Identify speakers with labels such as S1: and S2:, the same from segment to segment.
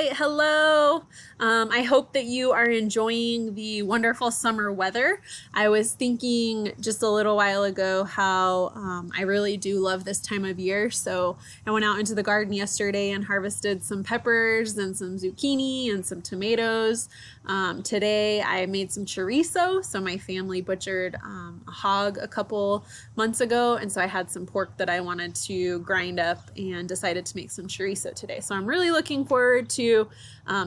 S1: Hi, hello. I hope that you are enjoying the wonderful summer weather. I was thinking just a little while ago how I really do love this time of year. So I went out into the garden yesterday and harvested some peppers and some zucchini and some tomatoes. Today I made some chorizo. So my family butchered a hog a couple months ago. And so I had some pork that I wanted to grind up and decided to make some chorizo today. So I'm really looking forward to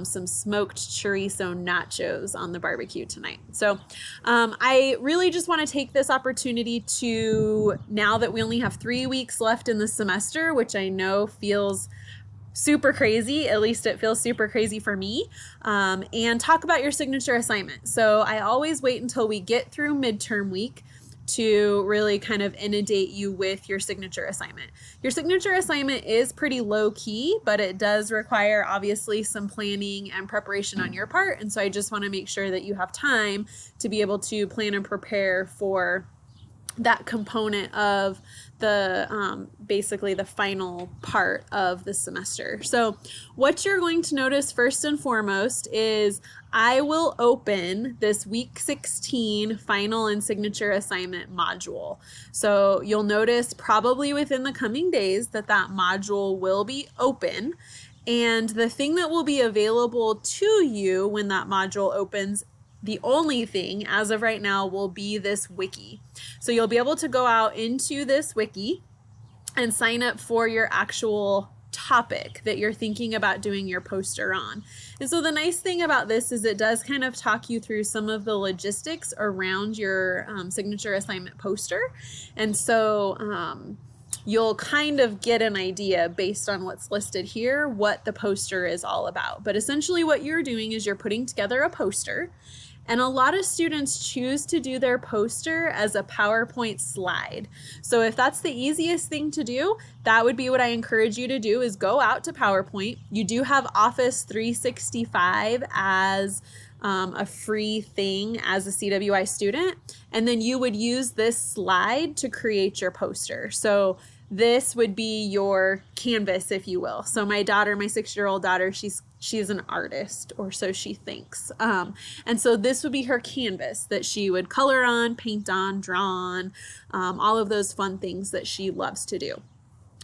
S1: some smoked chorizo nachos on the barbecue tonight. So I really just want to take this opportunity to, now that we only have 3 weeks left in the semester, which I know feels super crazy, at least it feels super crazy for me, and talk about your signature assignment. So I always wait until we get through midterm week to really kind of inundate you with your signature assignment. Your signature assignment is pretty low key, but it does require obviously some planning and preparation on your part. And so I just want to make sure that you have time to be able to plan and prepare for that component of the basically the final part of the semester. So what you're going to notice first and foremost is I will open this week 16 final and signature assignment module. So you'll notice probably within the coming days that module will be open. And the thing that will be available to you when that module opens, the only thing as of right now will be this wiki. So you'll be able to go out into this wiki and sign up for your actual topic that you're thinking about doing your poster on. And so the nice thing about this is it does kind of talk you through some of the logistics around your signature assignment poster. And so you'll kind of get an idea based on what's listed here, what the poster is all about. But essentially what you're doing is you're putting together a poster. And a lot of students choose to do their poster as a PowerPoint slide. So if that's the easiest thing to do, that would be what I encourage you to do, is go out to PowerPoint. You do have Office 365 as a free thing as a CWI student. And then you would use this slide to create your poster. So this would be your canvas, if you will. So my daughter, my 6-year-old daughter, she's an artist, or so she thinks. And so this would be her canvas that she would color on, paint on, draw on, all of those fun things that she loves to do.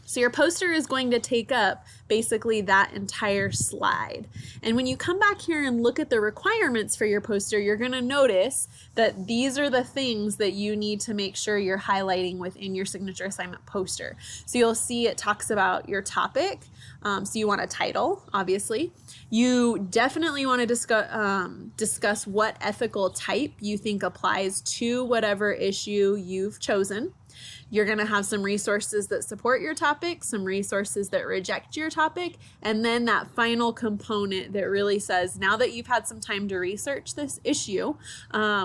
S1: So your poster is going to take up basically that entire slide. And when you come back here and look at the requirements for your poster, you're going to notice that these are the things that you need to make sure you're highlighting within your signature assignment poster. So you'll see it talks about your topic. So you want a title, obviously. You definitely want to discuss what ethical type you think applies to whatever issue you've chosen. You're going to have some resources that support your topic, some resources that reject your topic, and then that final component that really says, now that you've had some time to research this issue,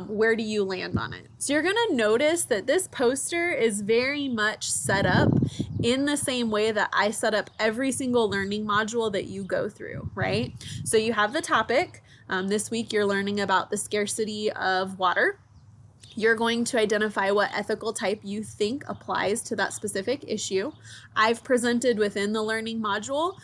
S1: where do you land on it? So you're going to notice that this poster is very much set up in the same way that I set up every single learning module that you go through, right? So you have the topic. This week you're learning about the scarcity of water. You're going to identify what ethical type you think applies to that specific issue. I've presented within the learning module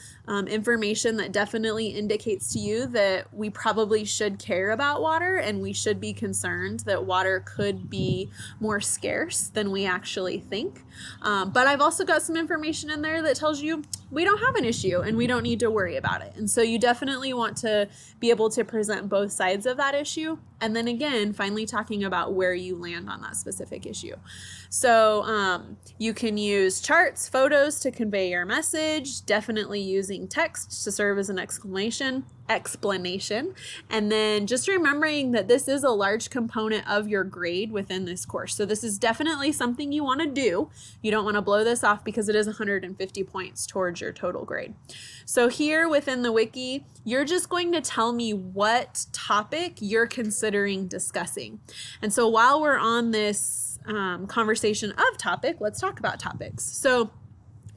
S1: information that definitely indicates to you that we probably should care about water, and we should be concerned that water could be more scarce than we actually think. But I've also got some information in there that tells you we don't have an issue and we don't need to worry about it. And so you definitely want to be able to present both sides of that issue. And then again, finally talking about where you land on that specific issue. So you can use charts, photos to convey your message, definitely using text to serve as an explanation, and then just remembering that this is a large component of your grade within this course. So this is definitely something you want to do. You don't want to blow this off because it is 150 points towards your total grade. So here within the wiki, you're just going to tell me what topic you're considering discussing. And so while we're on this conversation of topic, let's talk about topics. So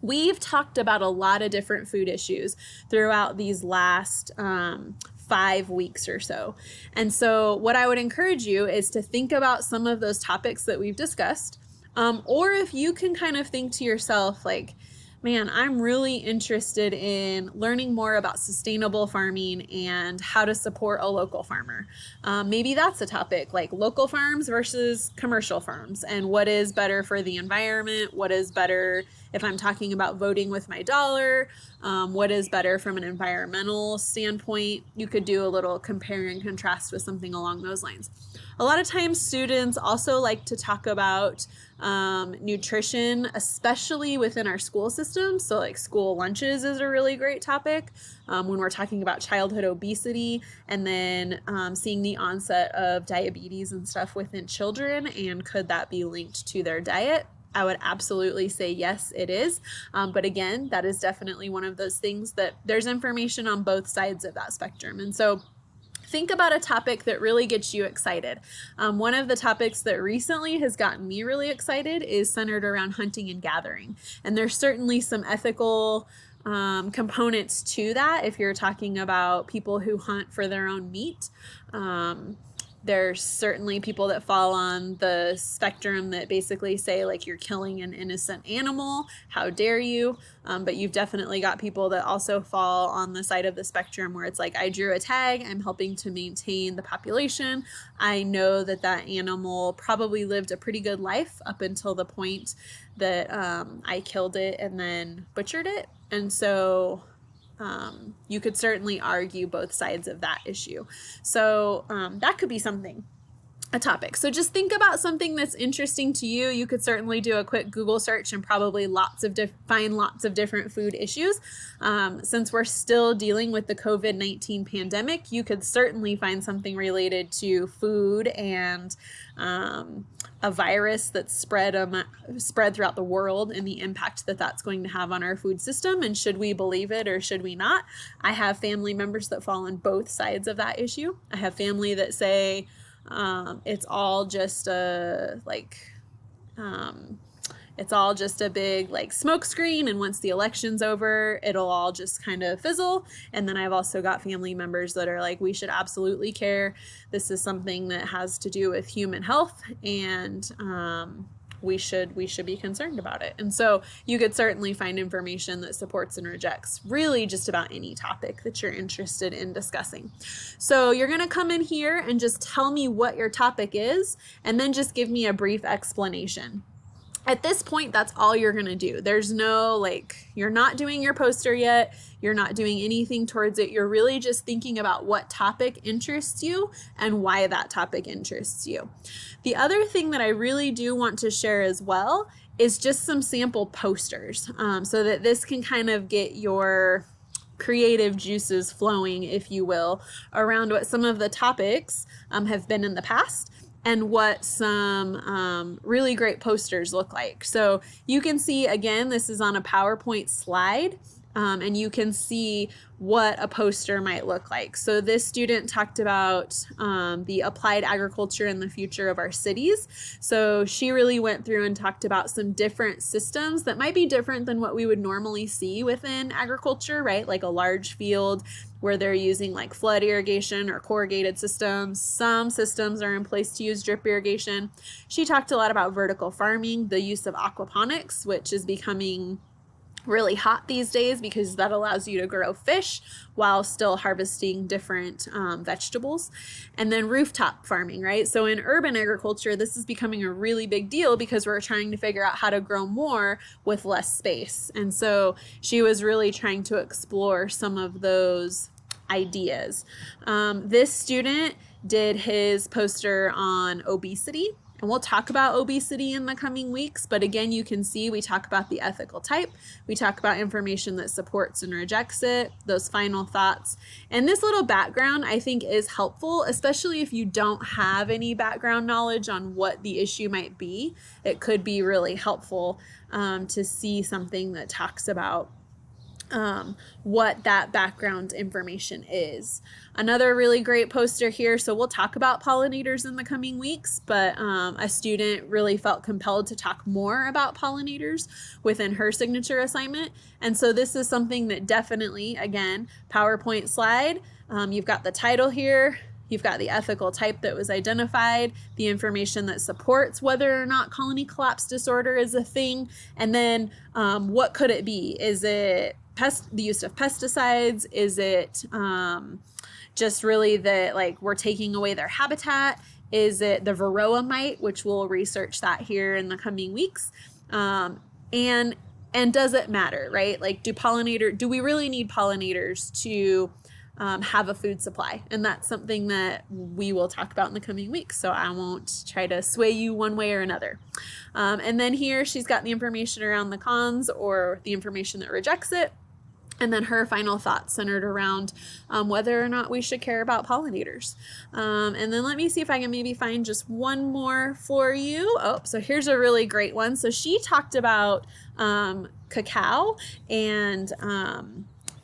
S1: we've talked about a lot of different food issues throughout these last 5 weeks or so. And so what I would encourage you is to think about some of those topics that we've discussed, or if you can kind of think to yourself, like, Man, I'm really interested in learning more about sustainable farming and how to support a local farmer. Maybe that's a topic, like local farms versus commercial farms, and what is better for the environment, what is better if I'm talking about voting with my dollar, what is better from an environmental standpoint. You could do a little compare and contrast with something along those lines. A lot of times students also like to talk about nutrition, especially within our school system. So like school lunches is a really great topic when we're talking about childhood obesity, and then seeing the onset of diabetes and stuff within children, and could that be linked to their diet? I would absolutely say yes, it is. But again, that is definitely one of those things that there's information on both sides of that spectrum. And so think about a topic that really gets you excited. One of the topics that recently has gotten me really excited is centered around hunting and gathering. And there's certainly some ethical components to that if you're talking about people who hunt for their own meat. There's certainly people that fall on the spectrum that basically say, like, you're killing an innocent animal, how dare you? But you've definitely got people that also fall on the side of the spectrum where it's like, I drew a tag, I'm helping to maintain the population. I know that that animal probably lived a pretty good life up until the point that I killed it and then butchered it. And so you could certainly argue both sides of that issue. So that could be something, a topic. So just think about something that's interesting to you. You could certainly do a quick Google search and probably find lots of different food issues. Since we're still dealing with the COVID-19 pandemic, you could certainly find something related to food and a virus that's spread throughout the world, and the impact that that's going to have on our food system, and should we believe it or should we not? I have family members that fall on both sides of that issue. I have family that say it's all just a big like smoke screen, and once the election's over, it'll all just kind of fizzle. And then I've also got family members that are like, we should absolutely care. This is something that has to do with human health, and we should be concerned about it. And so you could certainly find information that supports and rejects really just about any topic that you're interested in discussing. So you're going to come in here and just tell me what your topic is, and then just give me a brief explanation. At this point, that's all you're going to do. There's no, you're not doing your poster yet. You're not doing anything towards it. You're really just thinking about what topic interests you and why that topic interests you. The other thing that I really do want to share as well is just some sample posters, so that this can kind of get your creative juices flowing, if you will, around what some of the topics have been in the past, and what some really great posters look like. So you can see, again, this is on a PowerPoint slide, and you can see what a poster might look like. So this student talked about the applied agriculture and the future of our cities. So she really went through and talked about some different systems that might be different than what we would normally see within agriculture, right? Like a large field where they're using like flood irrigation or corrugated systems. Some systems are in place to use drip irrigation. She talked a lot about vertical farming, the use of aquaponics, which is becoming really hot these days because that allows you to grow fish while still harvesting different vegetables. And then rooftop farming, right? So in urban agriculture, this is becoming a really big deal because we're trying to figure out how to grow more with less space. And so she was really trying to explore some of those ideas. This student did his poster on obesity. And we'll talk about obesity in the coming weeks, but again, you can see we talk about the ethical type, we talk about information that supports and rejects it, those final thoughts. And this little background I think is helpful, especially if you don't have any background knowledge on what the issue might be. It could be really helpful to see something that talks about what that background information is. Another really great poster here, so we'll talk about pollinators in the coming weeks, but a student really felt compelled to talk more about pollinators within her signature assignment. And so this is something that definitely, again, PowerPoint slide, you've got the title here, You've got the ethical type that was identified, the information that supports whether or not colony collapse disorder is a thing, and then what could it be? Is it the use of pesticides? Is it just really that like we're taking away their habitat? Is it the varroa mite, which we'll research that here in the coming weeks? And does it matter, right? Like do we really need pollinators to have a food supply? And that's something that we will talk about in the coming weeks. So I won't try to sway you one way or another. And then here she's got the information around the cons or the information that rejects it. And then her final thoughts centered around whether or not we should care about pollinators. And then let me see if I can maybe find just one more for you. Oh, so here's a really great one. So she talked about cacao and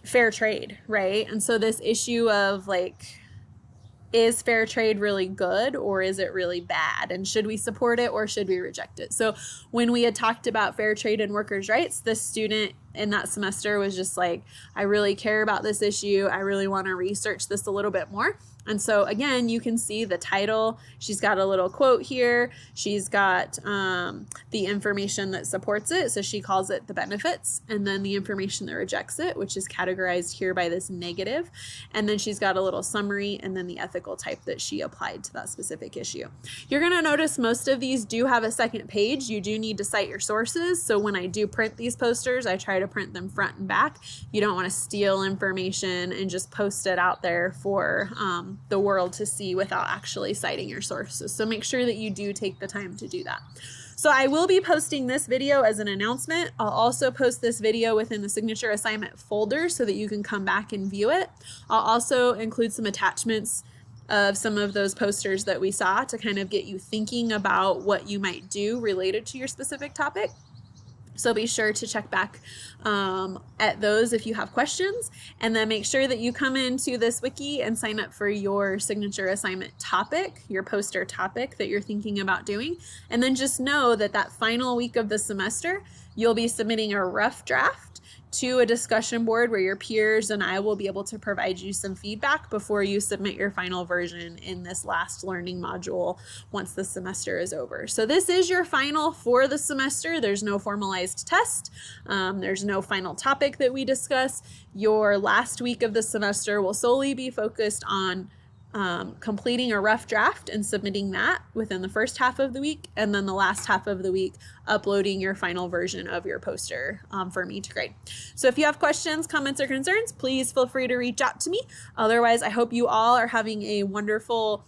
S1: fair trade, right? And so this issue of like, is fair trade really good or is it really bad? And should we support it or should we reject it? So when we had talked about fair trade and workers' rights, this student in that semester was just like, I really care about this issue. I really want to research this a little bit more. And so again, you can see the title. She's got a little quote here. She's got the information that supports it. So she calls it the benefits, and then the information that rejects it, which is categorized here by this negative. And then she's got a little summary and then the ethical type that she applied to that specific issue. You're going to notice most of these do have a second page. You do need to cite your sources. So when I do print these posters, I try to print them front and back. You don't want to steal information and just post it out there for the world to see without actually citing your sources. So make sure that you do take the time to do that. So I will be posting this video as an announcement. I'll also post this video within the signature assignment folder so that you can come back and view it. I'll also include some attachments of some of those posters that we saw to kind of get you thinking about what you might do related to your specific topic. So be sure to check back at those if you have questions, and then make sure that you come into this wiki and sign up for your signature assignment topic, your poster topic that you're thinking about doing. And then just know that that final week of the semester, you'll be submitting a rough draft to a discussion board where your peers and I will be able to provide you some feedback before you submit your final version in this last learning module once the semester is over. So this is your final for the semester. There's no formalized test. There's no final topic that we discuss. Your last week of the semester will solely be focused on completing a rough draft and submitting that within the first half of the week, and then the last half of the week uploading your final version of your poster for me to grade. So if you have questions, comments, or concerns, please feel free to reach out to me. Otherwise, I hope you all are having a wonderful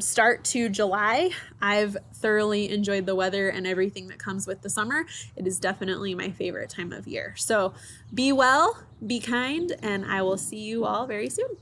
S1: start to July. I've thoroughly enjoyed the weather and everything that comes with the summer. It is definitely my favorite time of year. So be well, be kind, and I will see you all very soon.